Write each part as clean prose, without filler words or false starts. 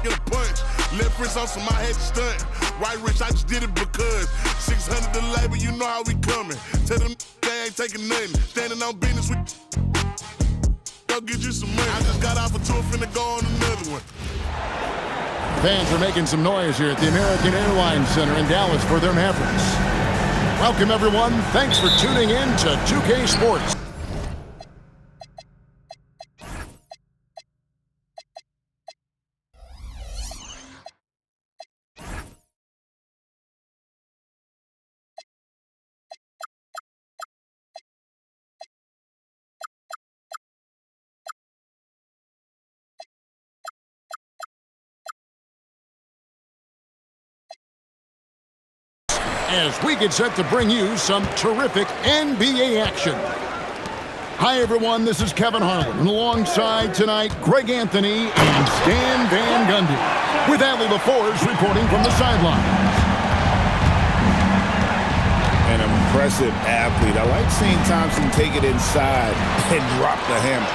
get a punch. Left wrist on some, I had to stunt. Right wrist, I just did it because 600 the label, you know how we coming. Tell them they ain't taking nothing. Standing on business with go get you some money. I just got off a tour, finna go on another one. Fans are making some noise here at the American Airlines Center in Dallas for their Mavericks. Welcome, everyone. Thanks for tuning in to 2K Sports. As we get set to bring you some terrific NBA action. Hi, everyone. This is Kevin Harlan, and alongside tonight, Greg Anthony and Stan Van Gundy, with Allie LaForge reporting from the sidelines. An impressive athlete. I like seeing Thompson take it inside and drop the hammer.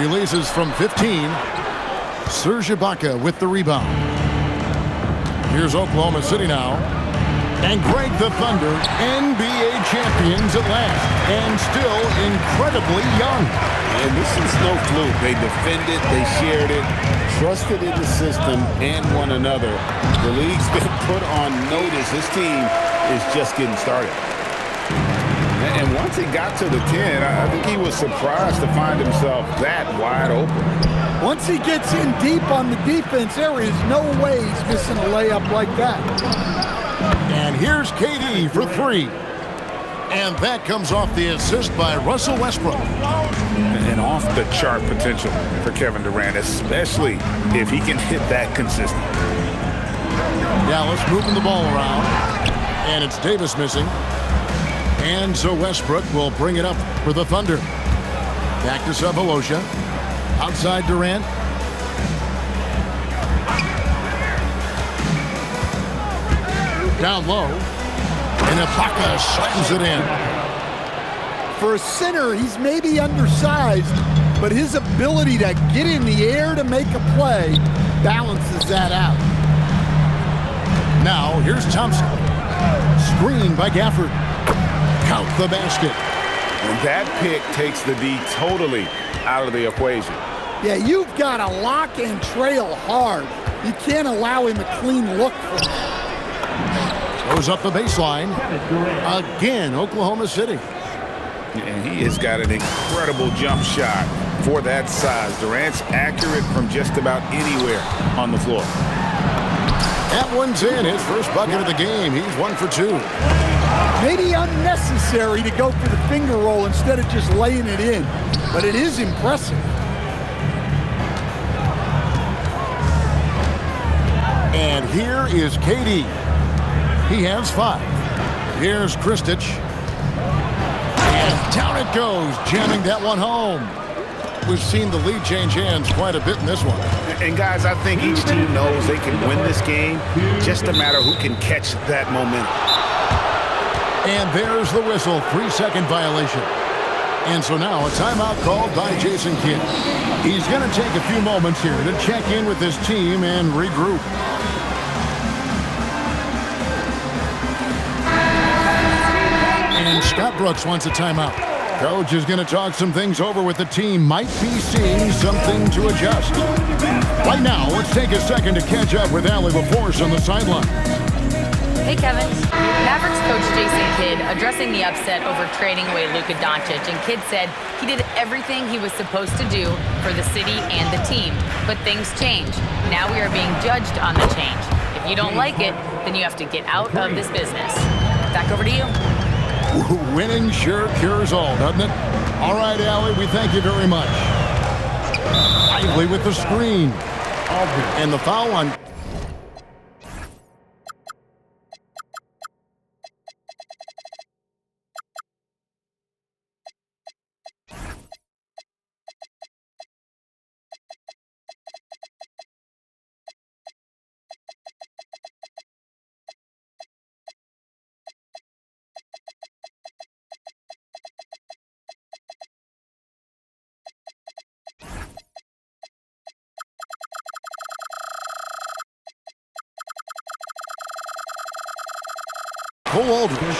Releases from 15. Serge Ibaka with the rebound. Here's Oklahoma City now. And Greg, the Thunder, NBA champions at last, and still incredibly young. And this is no fluke. They defended, they shared it, trusted in the system and one another. The league's been put on notice. This team is just getting started. And once he got to the 10, I think he was surprised to find himself that wide open. Once he gets in deep on the defense, there is no way he's missing a layup like that. And here's KD for three. And that comes off the assist by Russell Westbrook. And off-the-chart potential for Kevin Durant, especially if he can hit that consistently. Dallas moving the ball around. And it's Davis missing. And so Westbrook will bring it up for the Thunder. Back to Sefolosha. Outside Durant. Down low. And Ibaka slams it in. For a center, he's maybe undersized, but his ability to get in the air to make a play balances that out. Now, here's Thompson. Screened by Gafford. Count the basket. And that pick takes the D totally out of the equation. Yeah, you've got to lock and trail hard. You can't allow him a clean look for him. Goes up the baseline. Again, Oklahoma City. And he has got an incredible jump shot for that size. Durant's accurate from just about anywhere on the floor. That one's in. His first bucket of the game. He's 1 for 2. Maybe unnecessary to go for the finger roll instead of just laying it in, but it is impressive. And here is KD. He has 5. Here's Kristich. And down it goes, jamming that one home. We've seen the lead change hands quite a bit in this one. And guys, I think each team knows they can win this game. Just a matter who can catch that momentum. And there's the whistle, 3-second violation. And so now a timeout called by Jason Kidd. He's going to take a few moments here to check in with his team and regroup. And Scott Brooks wants a timeout. Coach is going to talk some things over with the team. Might be seeing something to adjust. Right now, let's take a second to catch up with Allie LaForge on the sideline. Hey, Kevin. Mavericks coach Jason Kidd addressing the upset over trading away Luka Doncic, and Kidd said he did everything he was supposed to do for the city and the team. But things change. Now we are being judged on the change. If you don't like it, then you have to get out of this business. Back over to you. Winning sure cures all, doesn't it? All right, Allie, we thank you very much. Lively with the screen. And the foul on Cole Aldridge.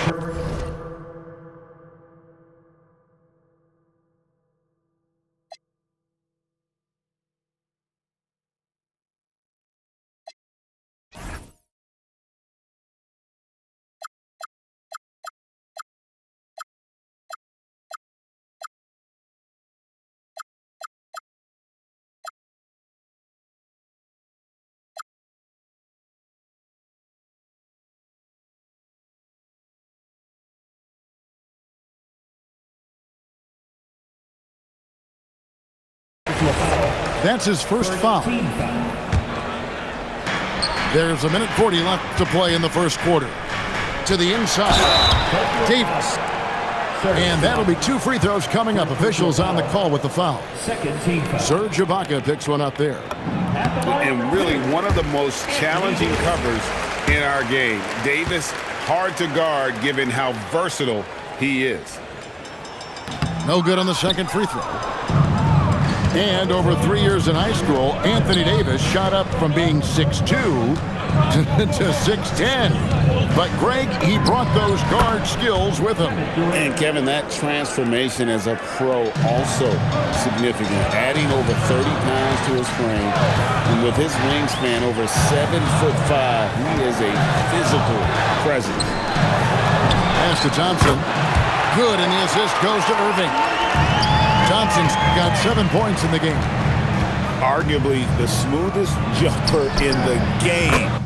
That's his first foul. There's a minute 40 left to play in the first quarter. To the inside, Davis. And that'll be 2 free throws coming up. Officials on the call with the foul. Serge Ibaka picks one up there. And really one of the most challenging covers in our game. Davis, hard to guard given how versatile he is. No good on the second free throw. And over 3 years in high school, Anthony Davis shot up from being 6'2" to 6'10". But Greg, he brought those guard skills with him. And Kevin, that transformation as a pro also significant. Adding over 30 pounds to his frame. And with his wingspan over 7'5", he is a physical presence. Pass to Thompson. Good, and the assist goes to Irving. Johnson's got 7 points in the game. Arguably the smoothest jumper in the game.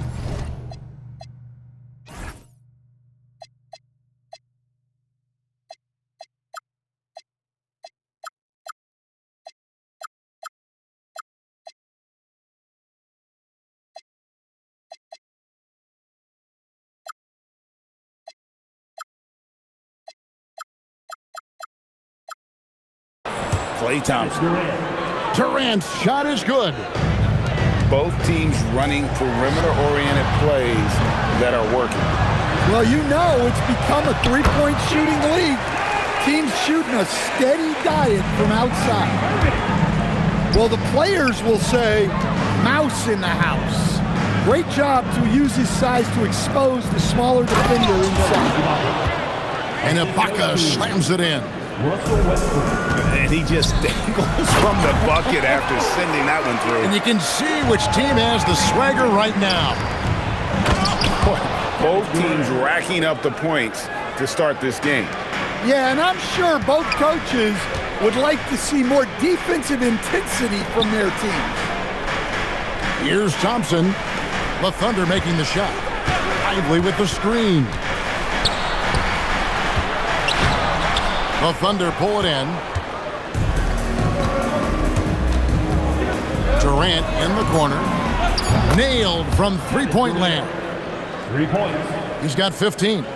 Klay Thompson. Durant's shot is good. Both teams running perimeter-oriented plays that are working. Well, you know it's become a three-point shooting league. Teams shooting a steady diet from outside. Well, the players will say, mouse in the house. Great job to use his size to expose the smaller defender inside. And Ibaka slams it in. And he just dangles from the bucket after sending that one through. And you can see which team has the swagger right now. Both teams racking up the points to start this game. Yeah, and I'm sure both coaches would like to see more defensive intensity from their teams. Here's Thompson. The Thunder making the shot. Lively with the screen. The Thunder pull it in. Durant in the corner. Nailed from three-point land. 3 points. He's got 15.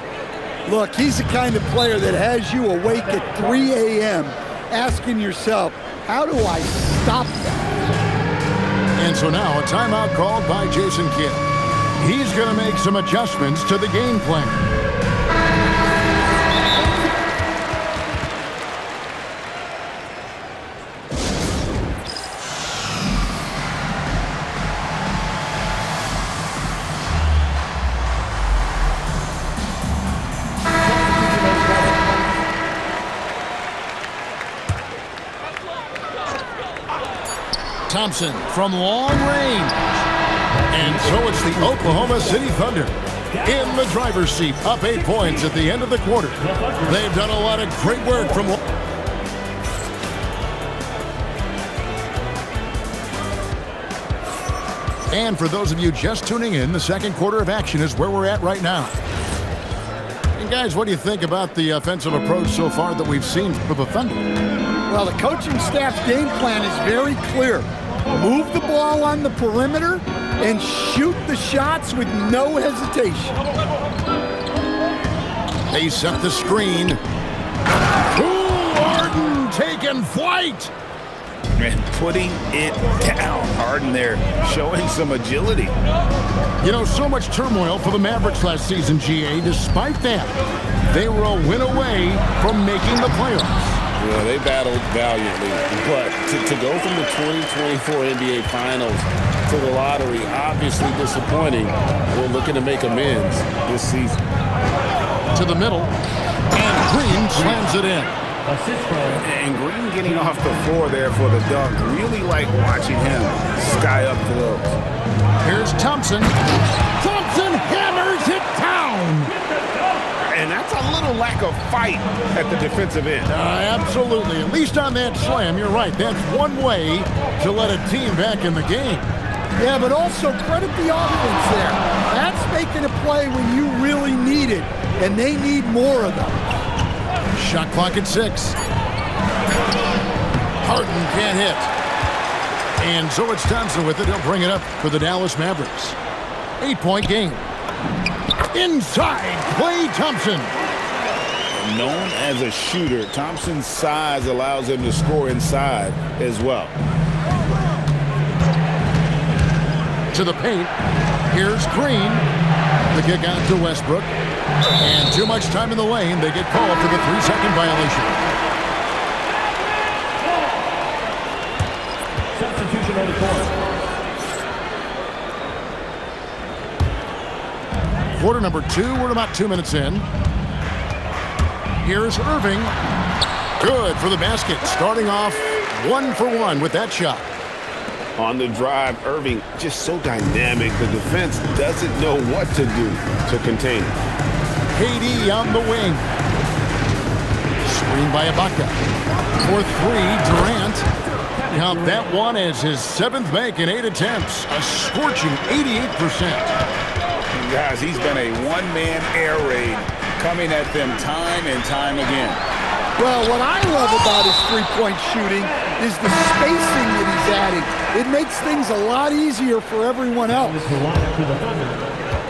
Look, he's the kind of player that has you awake at 3 a.m. asking yourself, how do I stop that? And so now a timeout called by Jason Kidd. He's going to make some adjustments to the game plan. Thompson from long range. And so it's the Oklahoma City Thunder in the driver's seat, up 8 points at the end of the quarter. They've done a lot of great work from... And for those of you just tuning in, the second quarter of action is where we're at right now. And guys, what do you think about the offensive approach so far that we've seen from the Thunder? Well, the coaching staff's game plan is very clear. Move the ball on the perimeter and shoot the shots with no hesitation. They set the screen. Harden taking flight. And putting it down. Harden there showing some agility. You know, so much turmoil for the Mavericks last season, GA. Despite that, they were a win away from making the playoffs. Yeah, they battled valiantly, but to go from the 2024 NBA Finals to the lottery, obviously disappointing. We're looking to make amends this season. To the middle. And Green slams it in. And Green getting off the floor there for the dunk. Really like watching him sky up those. Here's Thompson. Thompson hammers it down. And that's a little lack of fight at the defensive end. Absolutely. At least on that slam, you're right. That's one way to let a team back in the game. Yeah, but also credit the offense there. That's making a play when you really need it, and they need more of them. Shot clock at 6. Harden can't hit. And so it's Thompson with it. He'll bring it up for the Dallas Mavericks. 8-point game. Inside, Klay Thompson. Known as a shooter, Thompson's size allows him to score inside as well. To the paint. Here's Green. The kick out to Westbrook. And too much time in the lane. They get called for the 3-second violation. Substitution on the court. Quarter number 2. We're about 2 minutes in. Here's Irving. Good for the basket. Starting off 1 for 1 with that shot. On the drive, Irving just so dynamic. The defense doesn't know what to do to contain him. KD on the wing. Screen by Ibaka. For 3, Durant. Count that one as his 7th make in 8 attempts. A scorching 88%. Guys, he's been a one-man air raid coming at them time and time again. Well, what I love about his three-point shooting is the spacing that he's adding. It makes things a lot easier for everyone else.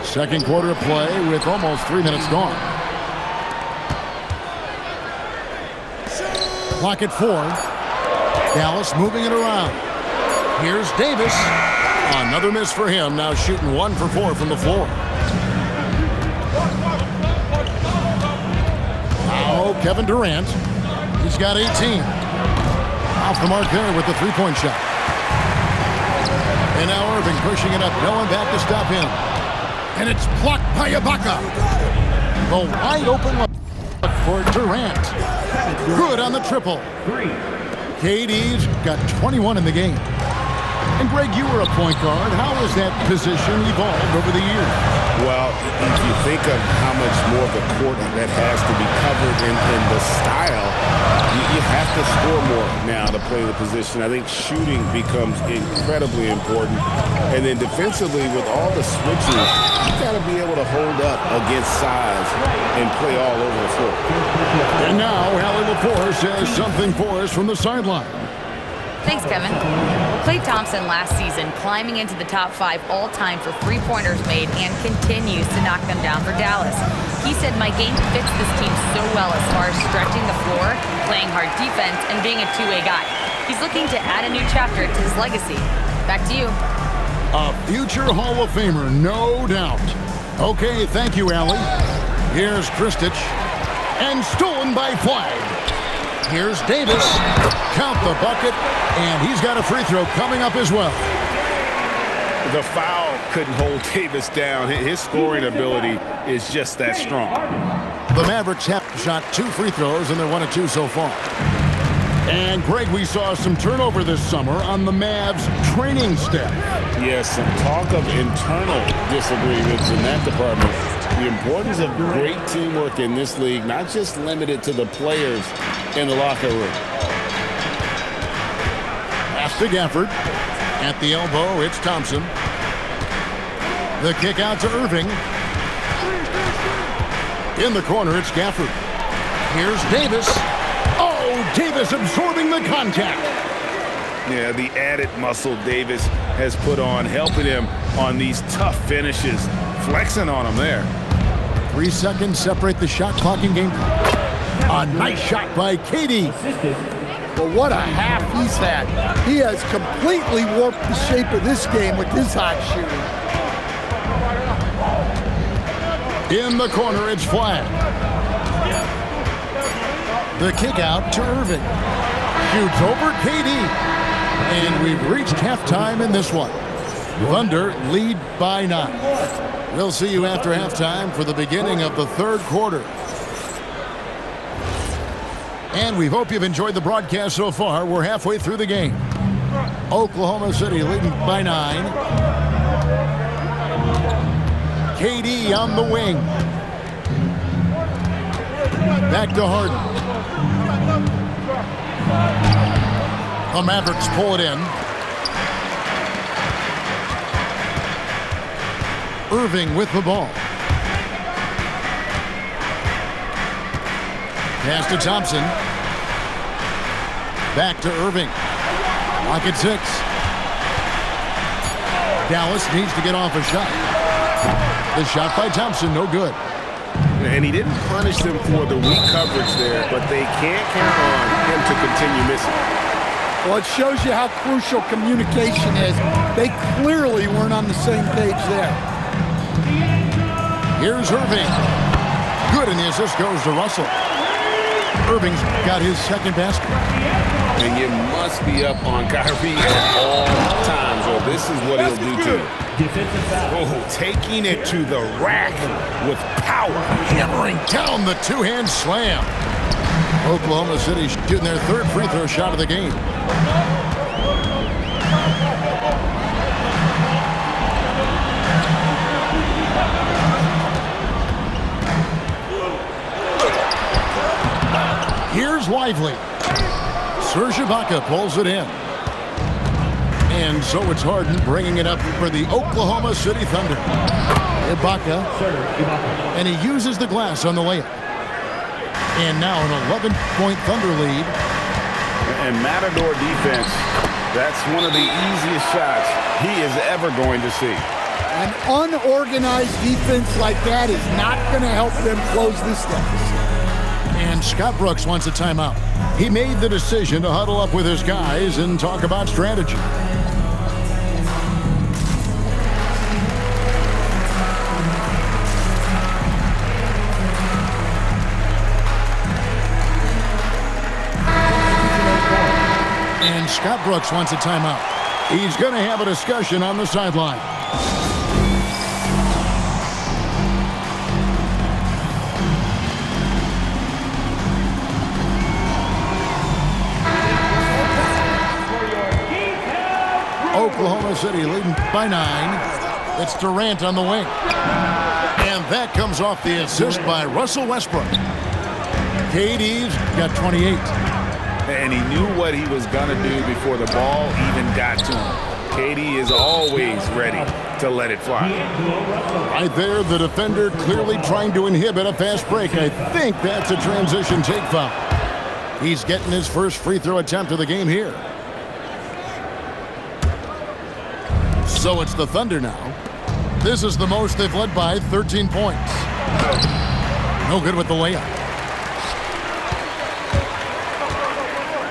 Second quarter of play with almost 3 minutes gone. Clock at 4. Dallas moving it around. Here's Davis. Another miss for him. Now shooting 1 for 4 from the floor. Now Kevin Durant. He's got 18. Off the mark there with the three-point shot. And now Irving pushing it up. No one back to stop him. And it's blocked by Ibaka. The wide open look for Durant. Good on the triple. KD's got 21 in the game. And Greg, you were a point guard. How has that position evolved over the years? Well, if you think of how much more of the court that has to be covered in the style, you have to score more now to play the position. I think shooting becomes incredibly important. And then defensively, with all the switching, you got to be able to hold up against size and play all over the floor. And now, Allie LaForce has something for us from the sideline. Thanks, Kevin. Klay Thompson last season climbing into the top 5 all-time for three-pointers made and continues to knock them down for Dallas. He said, "My game fits this team so well as far as stretching the floor, playing hard defense, and being a two-way guy. He's looking to add a new chapter to his legacy." Back to you. A future Hall of Famer, no doubt. Okay, thank you, Allie. Here's Kristich. And stolen by Flag. Here's Davis. Count the bucket. And he's got a free throw coming up as well. The foul couldn't hold Davis down. His scoring ability is just that strong. The Mavericks have shot 2 free throws, and they're 1 of 2 so far. And, Greg, we saw some turnover this summer on the Mavs training staff. Yes, some talk of internal disagreements in that department. The importance of great teamwork in this league, not just limited to the players in the locker room. Pass to Gafford. At the elbow, it's Thompson. The kick out to Irving. In the corner, it's Gafford. Here's Davis. Oh, Davis absorbing the contact. Yeah, the added muscle Davis has put on, helping him on these tough finishes. Flexing on him there. 3 seconds separate the shot clock and game clock. A nice shot by KD. But what a half he's had. He has completely warped the shape of this game with his hot shooting. In the corner, it's Flag. The kick out to Irving. Shoots over KD. And we've reached halftime in this one. Thunder lead by 9. We'll see you after halftime for the beginning of the third quarter. And we hope you've enjoyed the broadcast so far. We're halfway through the game. Oklahoma City leading by 9. KD on the wing. Back to Harden. The Mavericks pull it in. Irving with the ball. Pass to Thompson. Back to Irving. Lock at 6. Dallas needs to get off a shot. The shot by Thompson, no good. And he didn't punish them for the weak coverage there, but they can't count on him to continue missing. Well, it shows you how crucial communication is. They clearly weren't on the same page there. Here's Irving. Good, and the assist goes to Russell. Irving's got his second basket. And you must be up on Kyrie at all times, or this is what he'll do to you. Oh, taking it to the rack with power. Hammering down the two-hand slam. Oklahoma City shooting their third free throw shot of the game. Here's Lively. Serge Ibaka pulls it in. And so it's Harden bringing it up for the Oklahoma City Thunder. Ibaka. And he uses the glass on the layup. And now an 11-point Thunder lead. And Matador defense, that's one of the easiest shots he is ever going to see. An unorganized defense like that is not going to help them close this deficit. And Scott Brooks wants a timeout. He made the decision to huddle up with his guys and talk about strategy. And Scott Brooks wants a timeout. He's going to have a discussion on the sideline. Oklahoma City leading by 9. It's Durant on the wing. And that comes off the assist by Russell Westbrook. KD's got 28. And he knew what he was going to do before the ball even got to him. KD is always ready to let it fly. Right there, the defender clearly trying to inhibit a fast break. I think that's a transition take foul. He's getting his first free throw attempt of the game here. So it's the Thunder now. This is the most they've led by, 13 points. No good with the layup.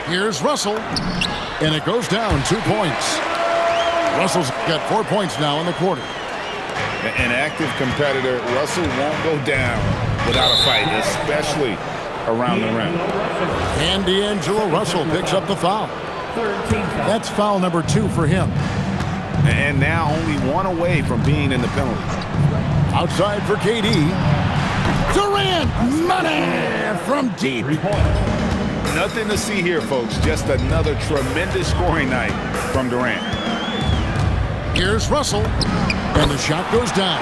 Here's Russell, and it goes down 2 points. Russell's got 4 points now in the quarter. An active competitor, Russell won't go down without a fight, especially around the rim. And D'Angelo Russell picks up the foul. That's foul number 2 for him. And now only 1 away from being in the penalty. Outside for KD. Durant, money from deep. Nothing to see here, folks. Just another tremendous scoring night from Durant. Here's Russell, and the shot goes down.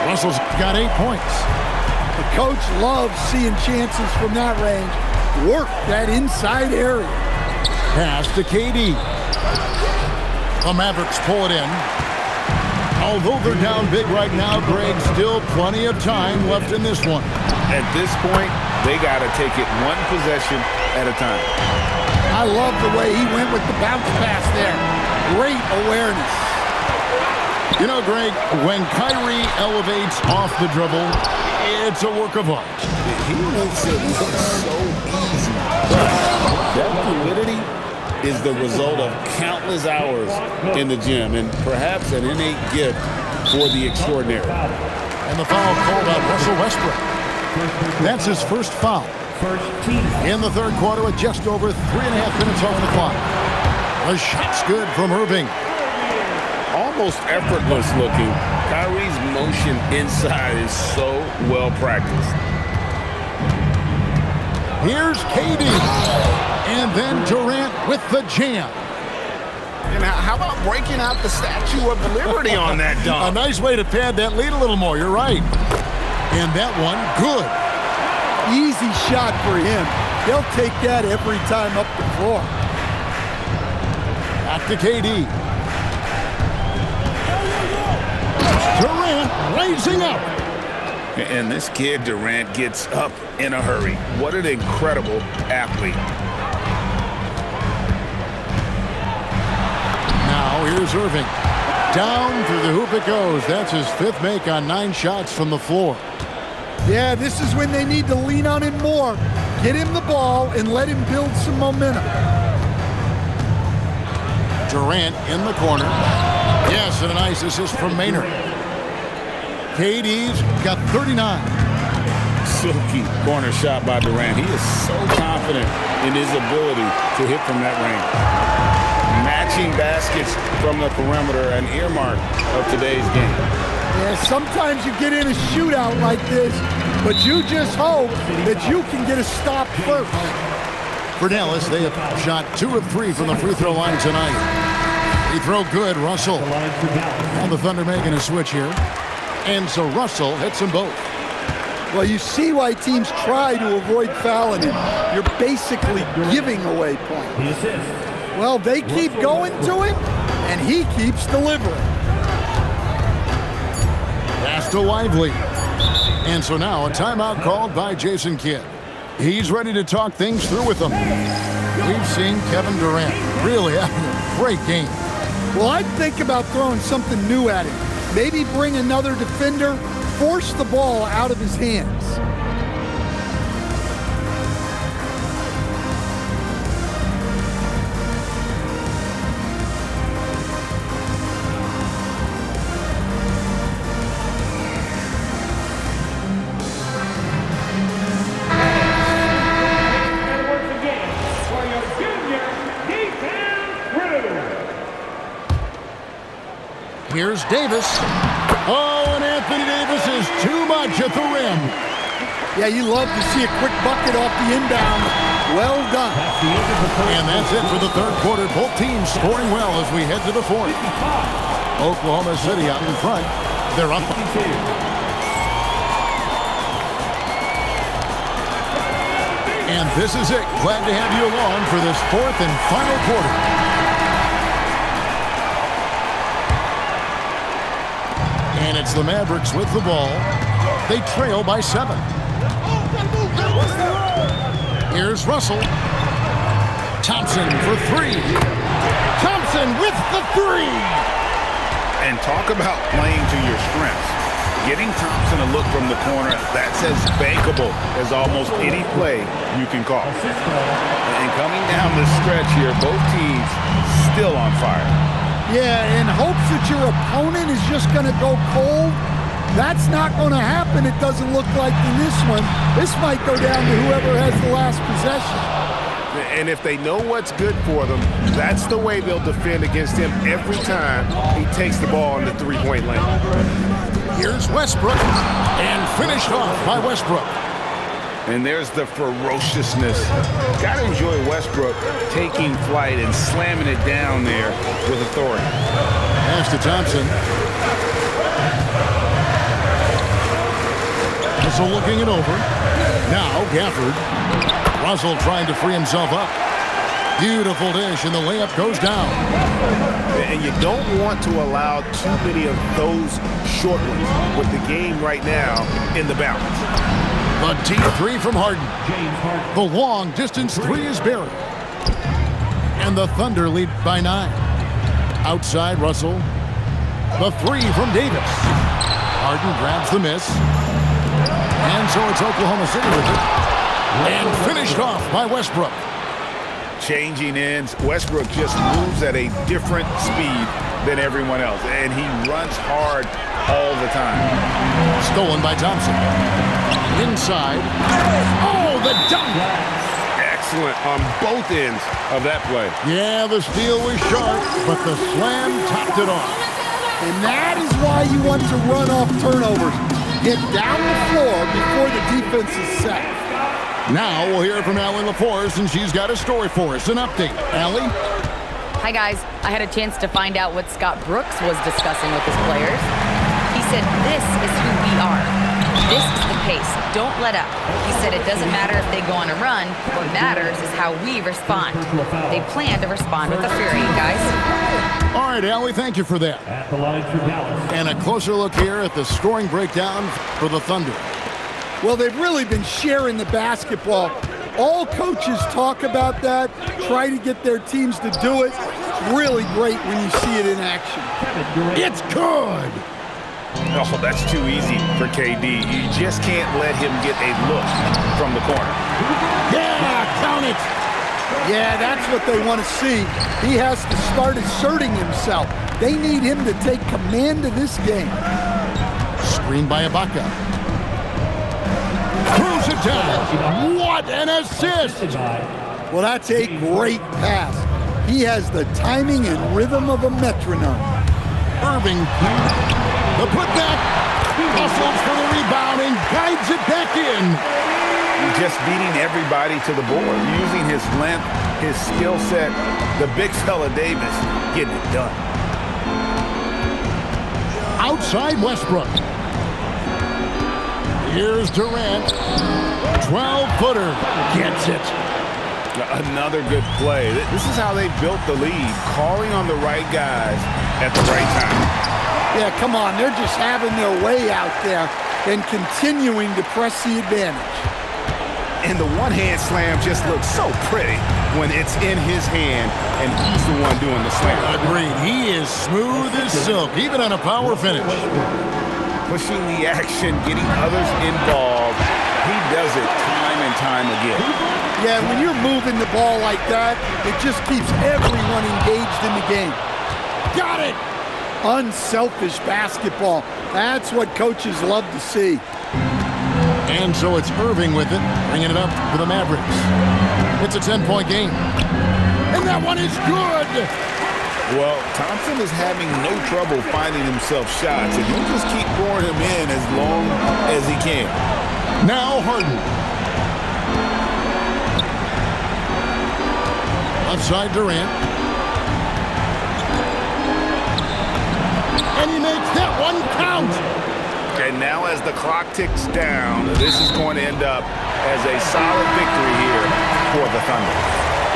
Russell's got 8 points. The coach loves seeing chances from that range. Work that inside area. Pass to KD. The Mavericks pull it in. Although they're down big right now, Greg, still plenty of time left in this one. At this point, they got to take it 1 possession at a time. I love the way he went with the bounce pass there. Great awareness. You know, Greg, when Kyrie elevates off the dribble, it's a work of art. He makes it look so easy. That fluidity is the result of countless hours in the gym and perhaps an innate gift for the extraordinary. And the foul called on Russell Westbrook. That's his first foul. In the third quarter with just over 3.5 minutes on the clock. The shot's good from Irving. almost effortless looking. Kyrie's motion inside is so well practiced. Here's KD. And then Durant with the jam. And how about breaking out the Statue of Liberty on that A dunk? nice way to pad that lead a little more. You're right. And that one, good. Easy shot for him. He'll take that every time up the floor. Back to KD. Durant rising up. And this kid, Durant, gets up in a hurry. What an incredible athlete. Now here's Irving. Down through the hoop it goes. That's his 5th make on 9 shots from the floor. Yeah, this is when they need to lean on him more. Get him the ball and let him build some momentum. Durant in the corner. Yes, and a nice assist from Maynard. KD's got 39. Silky corner shot by Durant. He is so confident in his ability to hit from that range. Matching baskets from the perimeter, an earmark of today's game. Yeah, sometimes you get in a shootout like this, but you just hope that you can get a stop first. For Dallas, they have shot 2 of 3 from the free throw line tonight. Free throw good, Russell. And the Thunder making a switch here. And so Russell hits them both. Well, you see why teams try to avoid fouling him. You're basically giving away points. Well, they keep going to him, and he keeps delivering. Pass to Lively. And so now a timeout called by Jason Kidd. He's ready to talk things through with them. We've seen Kevin Durant really having a great game. Well, I'd think about throwing something new at him. Maybe bring another defender, force the ball out of his hands. Here's Davis. Oh, and Anthony Davis is too much at the rim. Yeah, you love to see a quick bucket off the inbound. Well done. And that's it for the 3rd quarter. Both teams scoring well as we head to the 4th. Oklahoma City out in front. They're up. And this is it. Glad to have you along for this 4th and final quarter. And it's the Mavericks with the ball. They trail by 7. Here's Russell. Thompson for 3. Thompson with the 3. And talk about playing to your strengths. Getting Thompson a look from the corner, that's as bankable as almost any play you can call. And coming down the stretch here, both teams still on fire. Yeah, in hopes that your opponent is just going to go cold. That's not going to happen, it doesn't look like in this one. This might go down to whoever has the last possession. And if they know what's good for them, that's the way they'll defend against him every time he takes the ball in the 3-point lane. Here's Westbrook. And finished off by Westbrook. And there's the ferociousness. Got to enjoy Westbrook taking flight and slamming it down there with authority. Pass to Thompson. Russell looking it over. Now Gafford. Russell trying to free himself up. Beautiful dish, and the layup goes down. And you don't want to allow too many of those short ones with the game right now in the balance. The deep 3 from Harden. The long distance 3 is buried. And the Thunder lead by 9. Outside Russell. The 3 from Davis. Harden grabs the miss. And so it's Oklahoma City with it. And finished off by Westbrook. Changing ends, Westbrook just moves at a different speed than everyone else. And he runs hard all the time. Stolen by Thompson. Inside. Oh, the dunk! Excellent on both ends of that play. Yeah, the steal was sharp, but the slam topped it off. And that is why you want to run off turnovers. Get down the floor before the defense is set. Now we'll hear from Allie LaForce, and she's got a story for us. An update. Allie? Hi, guys. I had a chance to find out what Scott Brooks was discussing with his players. He said, "This is who we are. This is the pace. Don't let up." He said it doesn't matter if they go on a run. What matters is how we respond. They plan to respond with a fury, guys. All right, Allie, thank you for that. And a closer look here at the scoring breakdown for the Thunder. Well, they've really been sharing the basketball. All coaches talk about that, try to get their teams to do it. It's really great when you see it in action. It's good. Oh, that's too easy for KD. You just can't let him get a look from the corner. Yeah, count it. Yeah, that's what they want to see. He has to start asserting himself. They need him to take command of this game. Screen by Ibaka. Throws it down. What an assist! Well, that's a great pass. He has the timing and rhythm of a metronome. Irving. The putback. Hustles for the rebound and guides it back in. Just beating everybody to the board, using his length, his skill set. The big fella Davis getting it done. Outside Westbrook. Here's Durant. 12-footer. Gets it. Another good play. This is how they built the lead, calling on the right guys at the right time. Yeah, come on. They're just having their way out there and continuing to press the advantage. And the one-hand slam just looks so pretty when it's in his hand and he's the one doing the slam. Agreed. He is smooth as silk, even on a power finish. Pushing the action, getting others involved. He does it time and time again. Yeah, when you're moving the ball like that, it just keeps everyone engaged in the game. Got it! Unselfish basketball. That's what coaches love to see. And so it's Irving with it, bringing it up for the Mavericks. It's a 10-point game. And that one is good! Well, Thompson is having no trouble finding himself shots, and he'll just keep pouring him in as long as he can. Now Harden. Left side Durant. And he makes that one count! And now as the clock ticks down, this is going to end up as a solid victory here for the Thunder.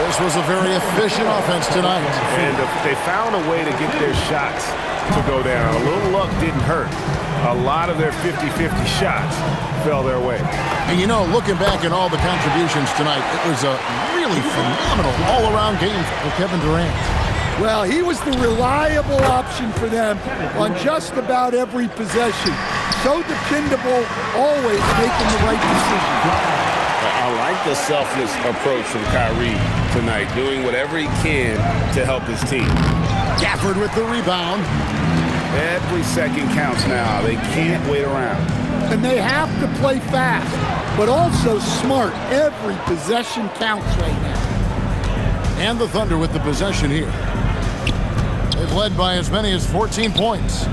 This was a very efficient offense tonight. And they found a way to get their shots to go down. A little luck didn't hurt. A lot of their 50-50 shots fell their way. And you know, looking back at all the contributions tonight, it was a really phenomenal all-around game for Kevin Durant. Well, he was the reliable option for them on just about every possession. So dependable, always making the right decision. I like the selfless approach from Kyrie tonight, doing whatever he can to help his team. Gafford with the rebound. Every second counts now. They can't wait around. And they have to play fast, but also smart. Every possession counts right now. And the Thunder with the possession here. They've led by as many as 14 points.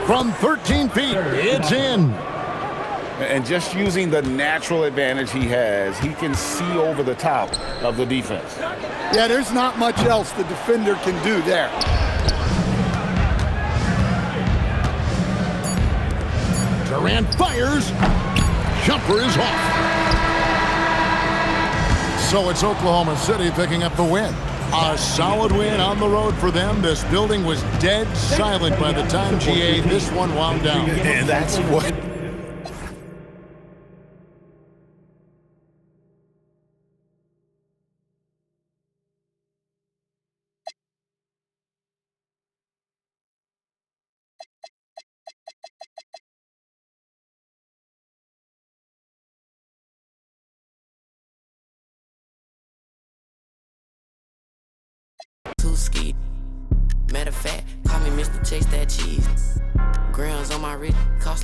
From 13 feet, it's in. And just using the natural advantage he has, he can see over the top of the defense. Yeah, there's not much else the defender can do there. Durant fires. Jumper is off. So it's Oklahoma City picking up the win. A solid win on the road for them. This building was dead silent by the time GA this one wound down. And that's what... Too ski. Matter of fact, call me Mr. Chase That Cheese. Grams on my wrist, cost like